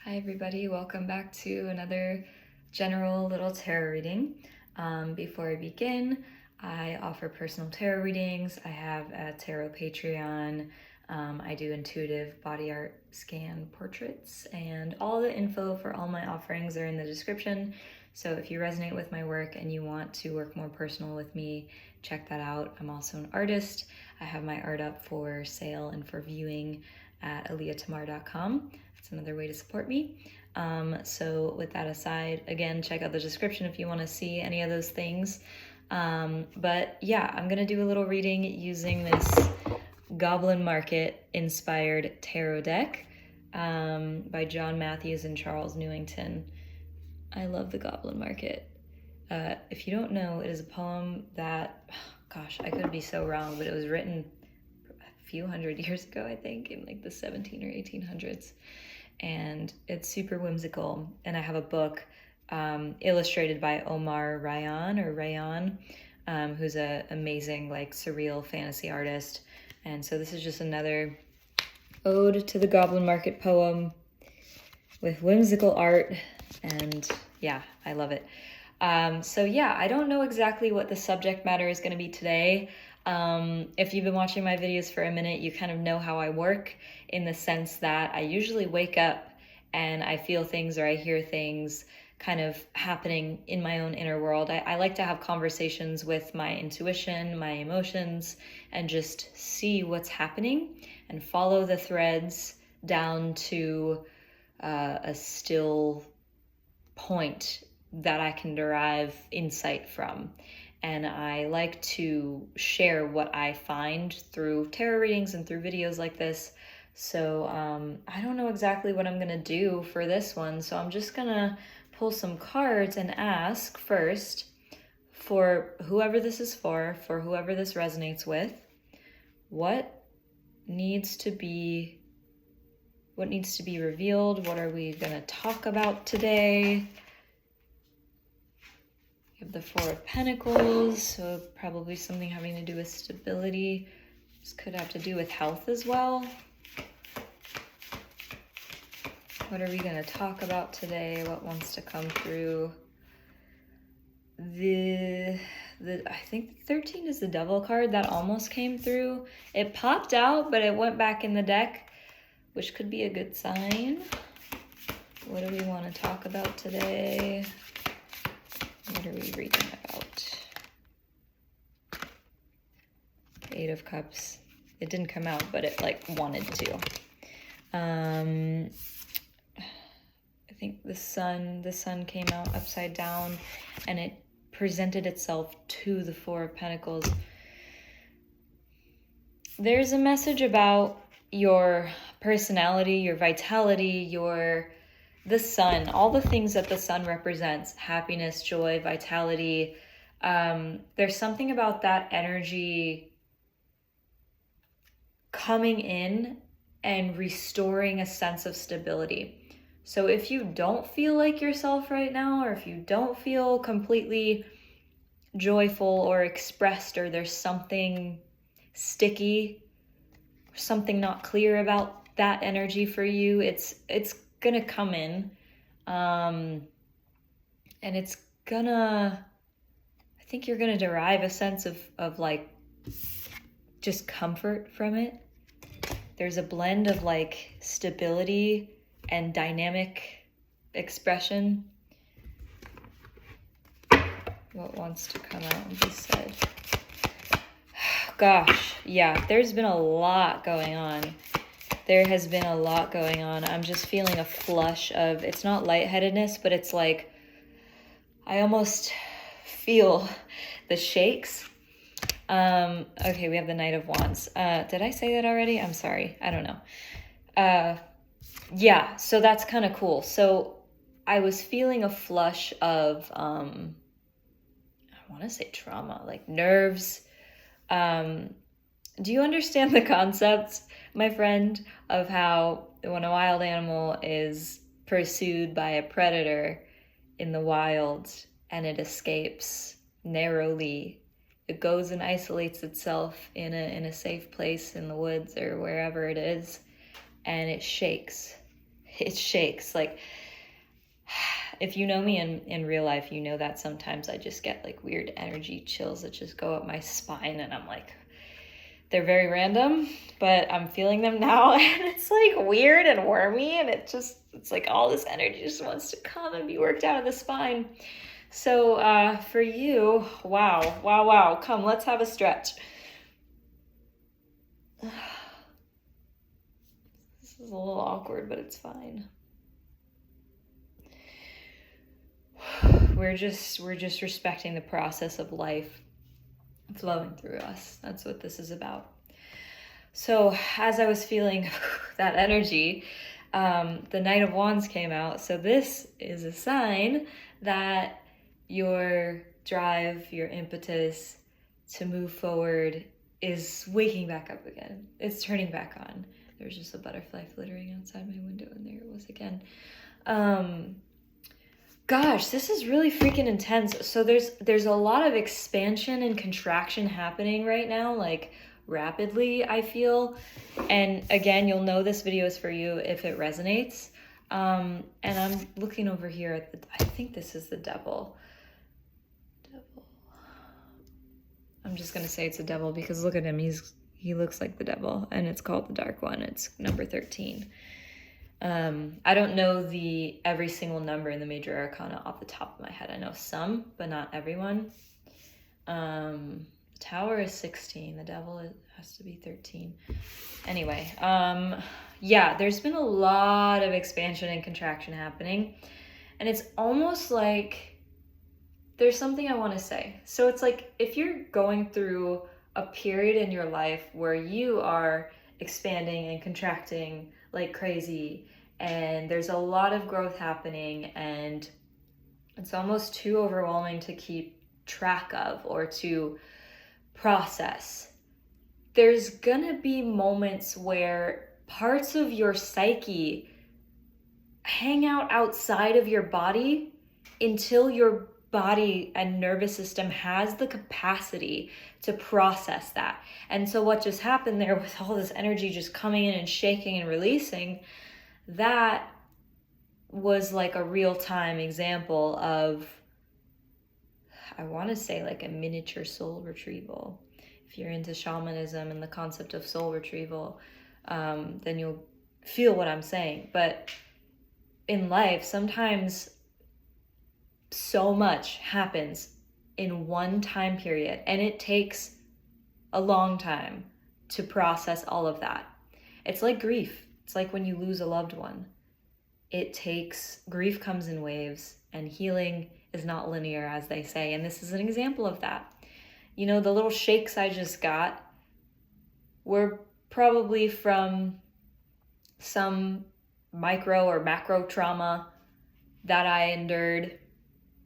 Hi everybody, welcome back to another general little tarot reading. Before I begin, I offer personal tarot readings. I have a tarot Patreon. I do intuitive body art scan portraits, and all the info for all my offerings are in the description. So if you resonate with my work and you want to work more personal with me, check that out. I'm also an artist. I have my art up for sale and for viewing at AleaTamar.com. That's another way to support me. So with that aside, again, check out the description if you want to see any of those things. But yeah, I'm gonna do a little reading using this Goblin Market inspired tarot deck by John Matthews and Charles Newington. I love the Goblin Market. If you don't know, it is a poem that, gosh, I could be so wrong, but it was written a few hundred years ago, I think, in like the 17 or 1800s. And it's super whimsical. And I have a book illustrated by Omar Rayan, who's an amazing like surreal fantasy artist. And so this is just another ode to the Goblin Market poem with whimsical art, and yeah, I love it. So yeah, I don't know exactly what the subject matter is going to be today. If you've been watching my videos for a minute, you kind of know how I work, in the sense that I usually wake up and I feel things or I hear things kind of happening in my own inner world. I like to have conversations with my intuition, my emotions, and just see what's happening and follow the threads down to a still point that I can derive insight from. And I like to share what I find through tarot readings and through videos like this. So I don't know exactly what I'm gonna do for this one. So I'm just gonna pull some cards and ask first, for whoever this is for whoever this resonates with, what needs to be revealed? What are we gonna talk about today? We have the Four of Pentacles, so probably something having to do with stability. This could have to do with health as well. What are we gonna talk about today? What wants to come through? I think 13 is the Devil card that almost came through. It popped out, but it went back in the deck, which could be a good sign. What do we want to talk about today? What are we reading about? Eight of Cups. It didn't come out, but it like wanted to. I think the sun came out upside down, and it presented itself to the Four of Pentacles. There's a message about your personality, your vitality, the sun, all the things that the sun represents: happiness, joy, vitality. There's something about that energy coming in and restoring a sense of stability. So if you don't feel like yourself right now, or if you don't feel completely joyful or expressed, or there's something sticky, something not clear about that energy for you, it's gonna come in, and it's gonna, I think you're gonna derive a sense of like just comfort from it. There's a blend of like stability and dynamic expression. What wants to come out and be said? Gosh, yeah, there's been a lot going on. There has been a lot going on. I'm just feeling a flush of, it's not lightheadedness, but it's like, I almost feel the shakes. Okay, we have the Knight of Wands. Did I say that already? I'm sorry. I don't know. Yeah, so that's kind of cool. So I was feeling a flush of, I want to say trauma, like nerves. Do you understand the concept, my friend, of how when a wild animal is pursued by a predator in the wild and it escapes narrowly, it goes and isolates itself in a safe place in the woods or wherever it is, and it shakes. it shakes. Like, if you know me in real life, you know that sometimes I just get like weird energy chills that just go up my spine, and I'm like, they're very random, but I'm feeling them now, and it's like weird and wormy, and it's like all this energy just wants to come and be worked out of the spine. So for you, wow, come, let's have a stretch. This is a little awkward, but it's fine. We're just respecting the process of life flowing through us. That's what this is about. So as I was feeling that energy, the Knight of Wands came out. So this is a sign that your drive, your impetus to move forward is waking back up again. It's turning back on. There's just a butterfly flittering outside my window, and there it was again. Gosh, this is really freaking intense. So there's a lot of expansion and contraction happening right now, like rapidly, I feel. And again, you'll know this video is for you if it resonates. And I'm looking over here at I think this is the devil. I'm just gonna say it's a devil because look at him. He looks like the devil, and it's called the Dark One. It's number 13. I don't know every single number in the major arcana off the top of my head. I know some, but not everyone. Tower is 16. The devil has to be 13. Anyway, yeah, there's been a lot of expansion and contraction happening, and it's almost like there's something I want to say. So it's like if you're going through a period in your life where you are expanding and contracting like crazy, and there's a lot of growth happening, and it's almost too overwhelming to keep track of or to process. There's gonna be moments where parts of your psyche hang out outside of your body until your body and nervous system has the capacity to process that. And so what just happened there with all this energy just coming in and shaking and releasing, that was like a real-time example of, I want to say, like a miniature soul retrieval. If you're into shamanism and the concept of soul retrieval, then you'll feel what I'm saying. But in life, sometimes so much happens in one time period, and it takes a long time to process all of that. It's like grief. It's like when you lose a loved one. Grief comes in waves, and healing is not linear, as they say, and this is an example of that. You know, the little shakes I just got were probably from some micro or macro trauma that I endured.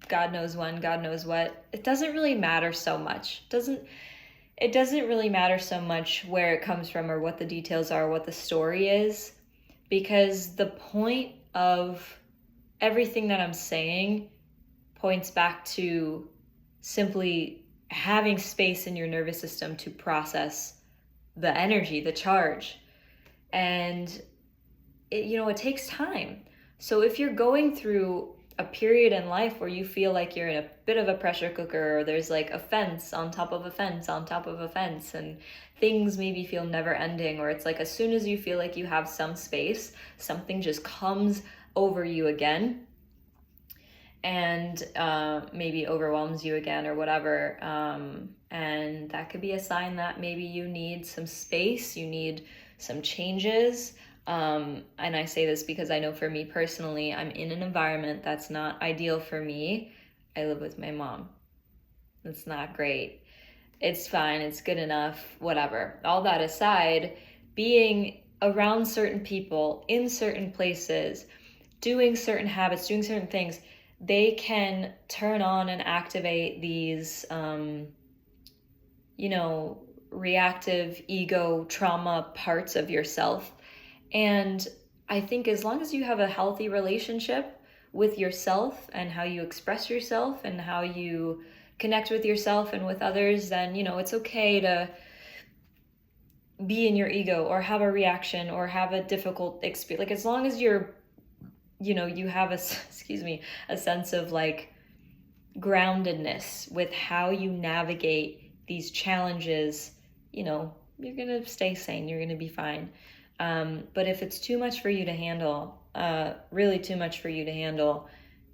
God knows when, God knows what. It doesn't really matter so much. It doesn't really matter so much where it comes from or what the details are, what the story is, because the point of everything that I'm saying points back to simply having space in your nervous system to process the energy, the charge. And it takes time. So if you're going through a period in life where you feel like you're in a bit of a pressure cooker, or there's like a fence on top of a fence on top of a fence, and things maybe feel never ending, or it's like as soon as you feel like you have some space, something just comes over you again and maybe overwhelms you again or whatever. And that could be a sign that maybe you need some space, you need some changes. And I say this because I know for me personally, I'm in an environment that's not ideal for me. I live with my mom. It's not great. It's fine. It's good enough. Whatever. All that aside, being around certain people, in certain places, doing certain habits, doing certain things, they can turn on and activate these, reactive ego trauma parts of yourself. And I think as long as you have a healthy relationship with yourself and how you express yourself and how you connect with yourself and with others, then, it's okay to be in your ego or have a reaction or have a difficult experience. Like, as long as you're you have a sense of like groundedness with how you navigate these challenges, you're going to stay sane, you're going to be fine. But if it's too much for you to handle, really too much for you to handle,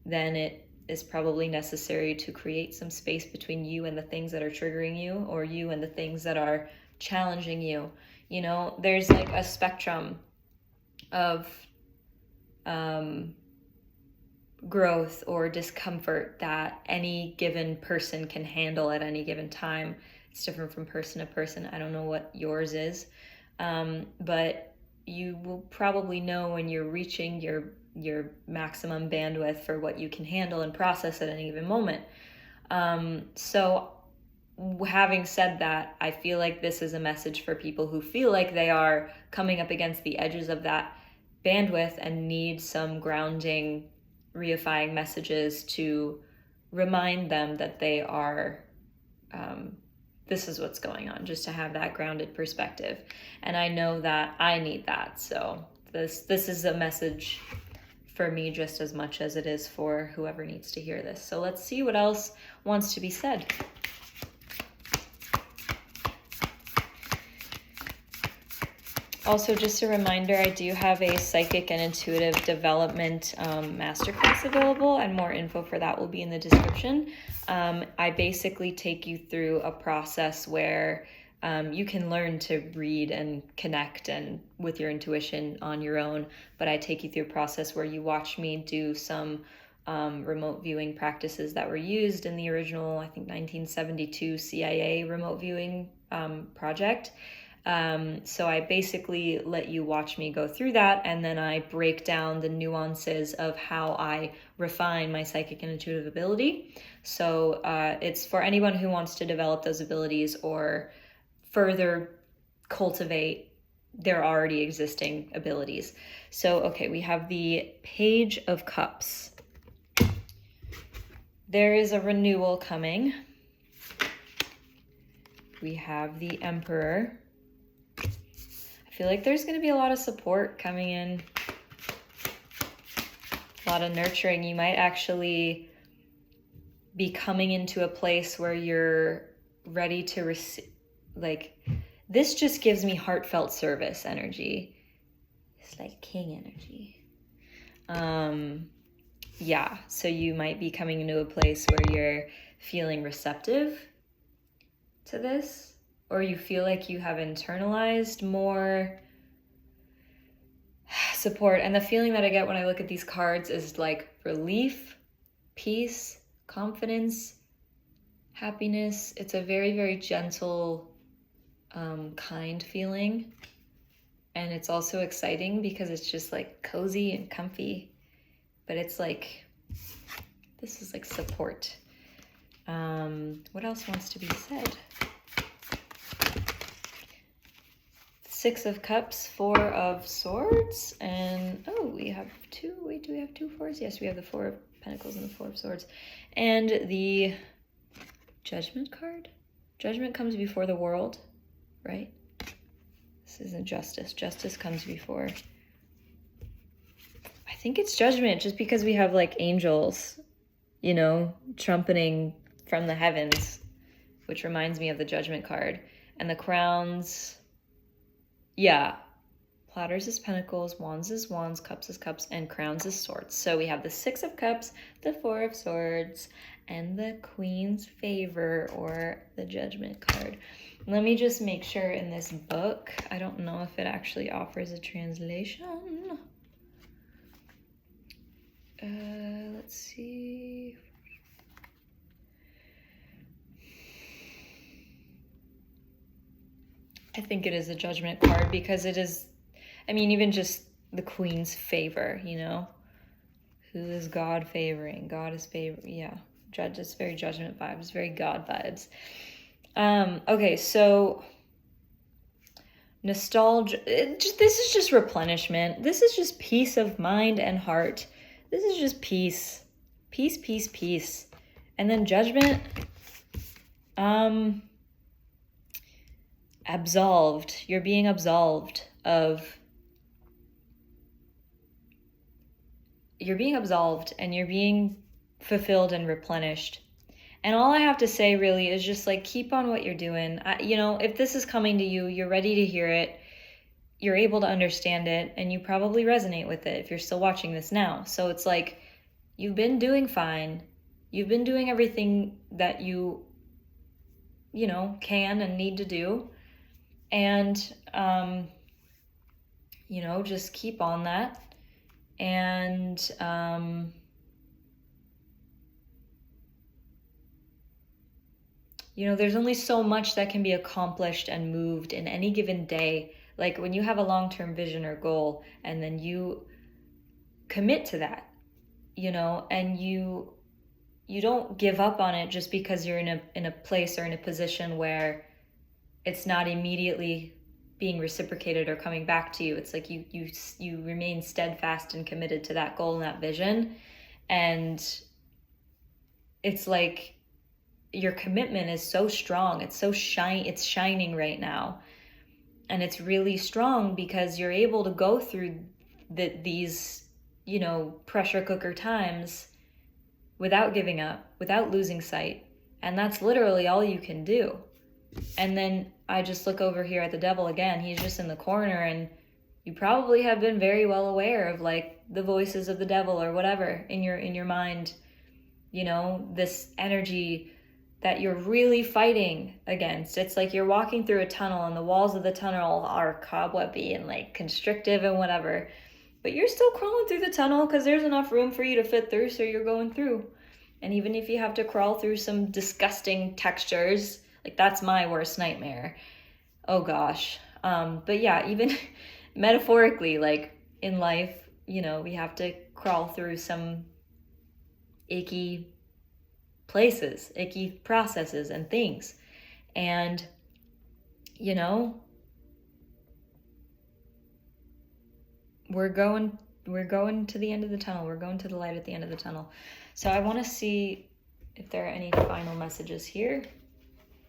then it is probably necessary to create some space between you and the things that are triggering you, or you and the things that are challenging you. There's like a spectrum of growth or discomfort that any given person can handle at any given time. It's different from person to person. I don't know what yours is, but you will probably know when you're reaching your maximum bandwidth for what you can handle and process at any given moment. So having said that, I feel like this is a message for people who feel like they are coming up against the edges of that bandwidth and need some grounding, reifying messages to remind them that they are, this is what's going on, just to have that grounded perspective. And I know that I need that. So this is a message for me just as much as it is for whoever needs to hear this. So let's see what else wants to be said. Also, just a reminder, I do have a psychic and intuitive development masterclass available, and more info for that will be in the description. I basically take you through a process where you can learn to read and connect and with your intuition on your own, but I take you through a process where you watch me do some remote viewing practices that were used in the original, I think, 1972 CIA remote viewing project. So I basically let you watch me go through that, and then I break down the nuances of how I refine my psychic and intuitive ability. So it's for anyone who wants to develop those abilities or further cultivate their already existing abilities. So, okay, we have the Page of Cups. There is a renewal coming. We have the Emperor. I feel like there's going to be a lot of support coming in, a lot of nurturing. You might actually be coming into a place where you're ready to receive, like, this just gives me heartfelt service energy. It's like king energy. Yeah, so you might be coming into a place where you're feeling receptive to this, or you feel like you have internalized more support. And the feeling that I get when I look at these cards is like relief, peace, confidence, happiness. It's a very, very gentle, kind feeling. And it's also exciting because it's just like cozy and comfy. But it's like, this is like support. What else wants to be said? Six of Cups, Four of Swords, and we have two. Wait, do we have two fours? Yes, we have the Four of Pentacles and the Four of Swords. And the Judgment card. Judgment comes before the world, right? This isn't justice. Justice comes before. I think it's Judgment, just because we have like angels, trumpeting from the heavens, which reminds me of the Judgment card. And the crowns, yeah, platters is pentacles, wands is wands, cups is cups, and crowns is swords. So we have the Six of Cups, the Four of Swords, and the Queen's Favor, or the Judgment card. Let me just make sure in this book, I don't know if it actually offers a translation. Let's see. I think it is a Judgment card because it is, even just the Queen's favor, Who is God favoring? God is favoring, yeah. It's very Judgment vibes, very God vibes. Okay, so nostalgia, this is just replenishment. This is just peace of mind and heart. This is just peace. Peace, peace, peace. And then Judgment, absolved. You're being absolved of, absolved and you're being fulfilled and replenished. And all I have to say really is just like, keep on what you're doing. If this is coming to you, you're ready to hear it, you're able to understand it, and you probably resonate with it if you're still watching this now. So it's like, you've been doing fine. You've been doing everything that you can and need to do. And, just keep on that. And, there's only so much that can be accomplished and moved in any given day. Like when you have a long-term vision or goal and then you commit to that, and you don't give up on it just because you're in a place or in a position where it's not immediately being reciprocated or coming back to you. It's like you remain steadfast and committed to that goal and that vision. And it's like your commitment is so strong. It's it's shining right now. And it's really strong because you're able to go through these, pressure cooker times without giving up, without losing sight. And that's literally all you can do. And then I just look over here at the devil again. He's just in the corner, and you probably have been very well aware of like the voices of the devil or whatever in your mind, this energy that you're really fighting against. It's like you're walking through a tunnel and the walls of the tunnel are cobwebby and like constrictive and whatever, but you're still crawling through the tunnel because there's enough room for you to fit through, so you're going through. And even if you have to crawl through some disgusting textures, like that's my worst nightmare. Oh gosh. But yeah, even metaphorically, like in life, we have to crawl through some icky places, icky processes and things. And, we're going to the end of the tunnel. We're going to the light at the end of the tunnel. So I want to see if there are any final messages here.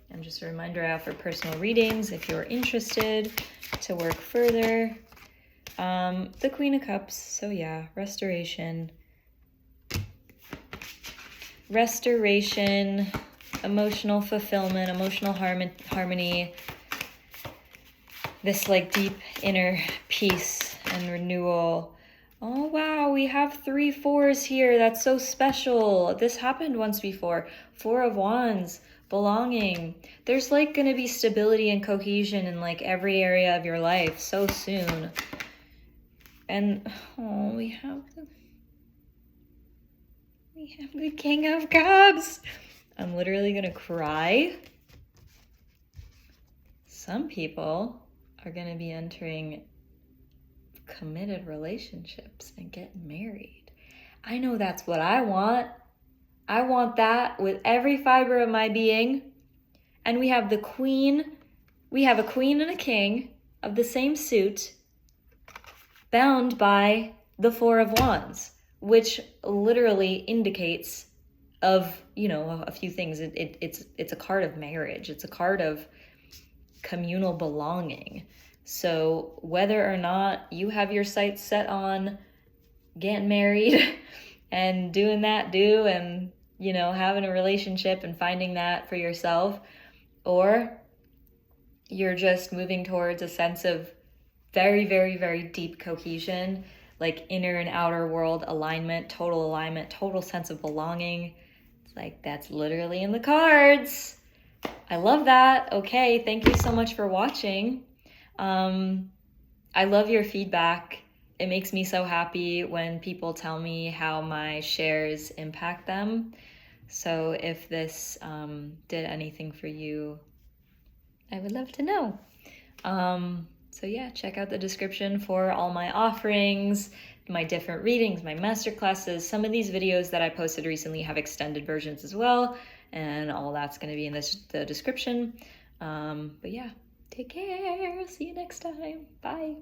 And just a reminder, I offer personal readings if you're interested to work further. The Queen of Cups. So yeah, restoration, emotional fulfillment, emotional harmony, this like deep inner peace and renewal. Oh wow, we have 3 4s here. That's so special. This happened once before. 4 of Wands, belonging. There's like going to be stability and cohesion in like every area of your life so soon. And we have the King of Cups. I'm literally going to cry. Some people are going to be entering committed relationships and getting married. I know that's what I want. I want that with every fiber of my being. And we have a queen and a king of the same suit, bound by the 4 of Wands, which literally indicates of, a few things. It's a card of marriage. It's a card of communal belonging. So whether or not you have your sights set on getting married and doing that and, having a relationship and finding that for yourself, or you're just moving towards a sense of very, very, very deep cohesion, like inner and outer world alignment, total sense of belonging. It's like, that's literally in the cards. I love that. Okay, thank you so much for watching. I love your feedback. It makes me so happy when people tell me how my shares impact them. So if this did anything for you, I would love to know. So yeah, check out the description for all my offerings, my different readings, my masterclasses. Some of these videos that I posted recently have extended versions as well, and all that's going to be in the description. But yeah, take care. See you next time. Bye.